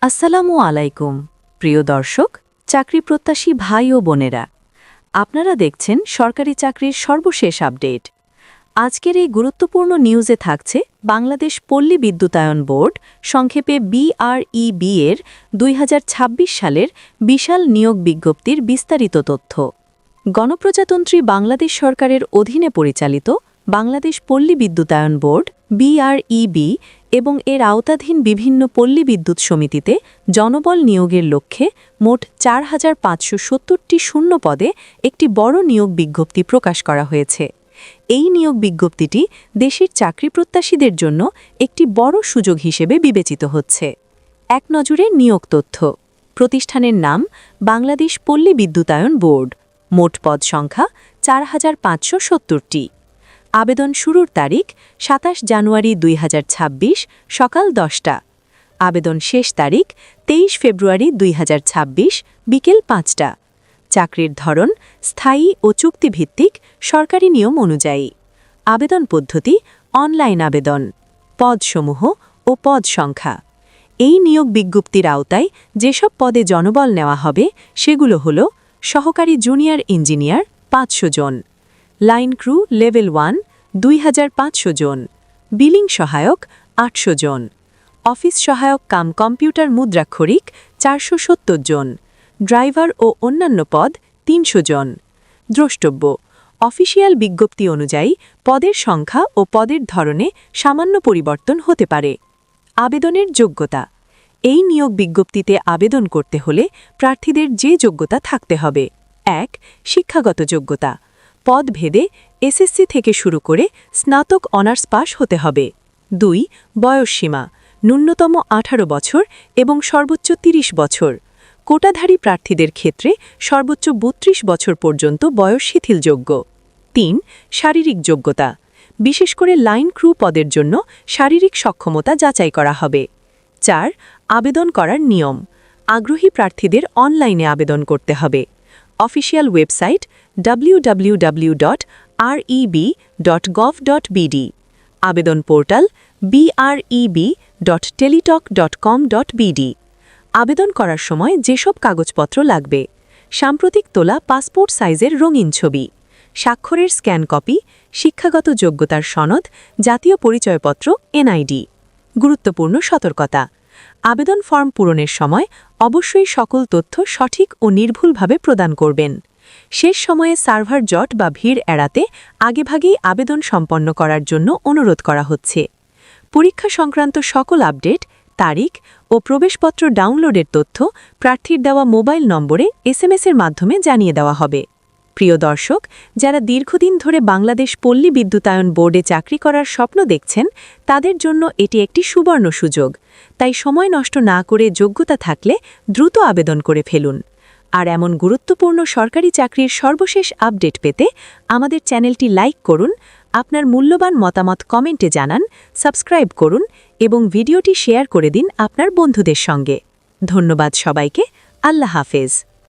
আসসালামু আলাইকুম প্রিয় দর্শক, চাকরি প্রত্যাশী ভাই ও বোনেরা, আপনারা দেখছেন সরকারি চাকরির সর্বশেষ আপডেট। আজকের এই গুরুত্বপূর্ণ নিউজে থাকছে বাংলাদেশ পল্লী বিদ্যুতায়ন বোর্ড, সংক্ষেপে BREB এর 2026 সালের বিশাল নিয়োগ বিজ্ঞপ্তির বিস্তারিত তথ্য। গণপ্রজাতন্ত্রী বাংলাদেশ সরকারের অধীনে পরিচালিত বাংলাদেশ পল্লী বিদ্যুতায়ন বোর্ড BREB এবং এর আওতাধীন বিভিন্ন পল্লী বিদ্যুৎ সমিতিতে জনবল নিয়োগের লক্ষ্যে মোট ৪৫৭০টি শূন্য পদে একটি বড় নিয়োগ বিজ্ঞপ্তি প্রকাশ করা হয়েছে। এই নিয়োগ বিজ্ঞপ্তিটি দেশের চাকরি প্রত্যাশীদের জন্য একটি বড় সুযোগ হিসেবে বিবেচিত হচ্ছে। এক নজরে নিয়োগ তথ্য। প্রতিষ্ঠানের নাম বাংলাদেশ পল্লী বিদ্যুতায়ন বোর্ড। মোট পদ সংখ্যা ৪৫৭০টি। আবেদন শুরুর তারিখ ২৭ জানুয়ারি ২০২৬ সকাল ১০টা। আবেদন শেষ তারিখ ২৩ ফেব্রুয়ারি ২০২৬ বিকেল ৫টা। চাকরির ধরন স্থায়ী ও চুক্তিভিত্তিক সরকারি নিয়ম অনুযায়ী। আবেদন পদ্ধতি অনলাইন আবেদন। পদসমূহ ও পদ সংখ্যা। এই নিয়োগ বিজ্ঞপ্তির আওতায় যেসব পদে জনবল নেওয়া হবে সেগুলো হল: সহকারী জুনিয়র ইঞ্জিনিয়ার ৫০০ জন, লাইন ক্রু লেভেল 1 ২৫০০ জন, বিলিং সহায়ক ৮০০ জন, অফিস সহায়ক কাম কম্পিউটার মুদ্রাক্ষরিক ৪৭০ জন, ড্রাইভার ও অন্যান্য পদ ৩০০ জন। দ্রষ্টব্য: অফিসিয়াল বিজ্ঞপ্তি অনুযায়ী পদের সংখ্যা ও পদের ধরনে সামান্য পরিবর্তন হতে পারে। আবেদনের যোগ্যতা। এই নিয়োগ বিজ্ঞপ্তিতে আবেদন করতে হলে প্রার্থীদের যে যোগ্যতা থাকতে হবে: ১. শিক্ষাগত যোগ্যতা। পদভেদে এসএসসি থেকে শুরু করে স্নাতক অনার্স পাশ হতে হবে। ২. বয়সসীমা। ন্যূনতম ১৮ বছর এবং সর্বোচ্চ ৩০ বছর। কোটাধারী প্রার্থীদের ক্ষেত্রে সর্বোচ্চ ৩২ বছর পর্যন্ত বয়স শিথিলযোগ্য। ৩. শারীরিক যোগ্যতা। বিশেষ করে লাইন ক্রু পদের জন্য শারীরিক সক্ষমতা যাচাই করা হবে। ৪. আবেদন করার নিয়ম। আগ্রহী প্রার্থীদের অনলাইনে আবেদন করতে হবে। Official website www.reb.gov.bd। আবেদন পোর্টাল breb.teletalk.com.bd। আবেদন করার সময় যেসব কাগজপত্র লাগবে: সাম্প্রতিক তোলা পাসপোর্ট সাইজের রঙিন ছবি, স্বাক্ষরের স্ক্যান কপি, শিক্ষাগত যোগ্যতার সনদ, জাতীয় পরিচয়পত্র NID। গুরুত্বপূর্ণ সতর্কতা: আবেদন ফর্ম পূরণের সময় অবশ্যই সকল তথ্য সঠিক ও নির্ভুলভাবে প্রদান করবেন। শেষ সময়ে সার্ভার জট বা ভিড় এড়াতে আগেভাগেই আবেদন সম্পন্ন করার জন্য অনুরোধ করা হচ্ছে। পরীক্ষা সংক্রান্ত সকল আপডেট, তারিখ ও প্রবেশপত্র ডাউনলোডের তথ্য প্রার্থীর দেওয়া মোবাইল নম্বরে SMS-এর মাধ্যমে জানিয়ে দেওয়া হবে। প্রিয় দর্শক, যারা দীর্ঘদিন ধরে বাংলাদেশ পল্লী বিদ্যুতায়ন বোর্ডে চাকরি করার স্বপ্ন দেখছেন, তাদের জন্য এটি একটি সুবর্ণ সুযোগ। তাই সময় নষ্ট না করে যোগ্যতা থাকলে দ্রুত আবেদন করে ফেলুন। আর এমন গুরুত্বপূর্ণ সরকারি চাকরির সর্বশেষ আপডেট পেতে আমাদের চ্যানেলটি লাইক করুন, আপনার মূল্যবান মতামত কমেন্টে জানান, সাবস্ক্রাইব করুন এবং ভিডিওটি শেয়ার করে দিন আপনার বন্ধুদের সঙ্গে। ধন্যবাদ সবাইকে। আল্লাহ হাফেজ।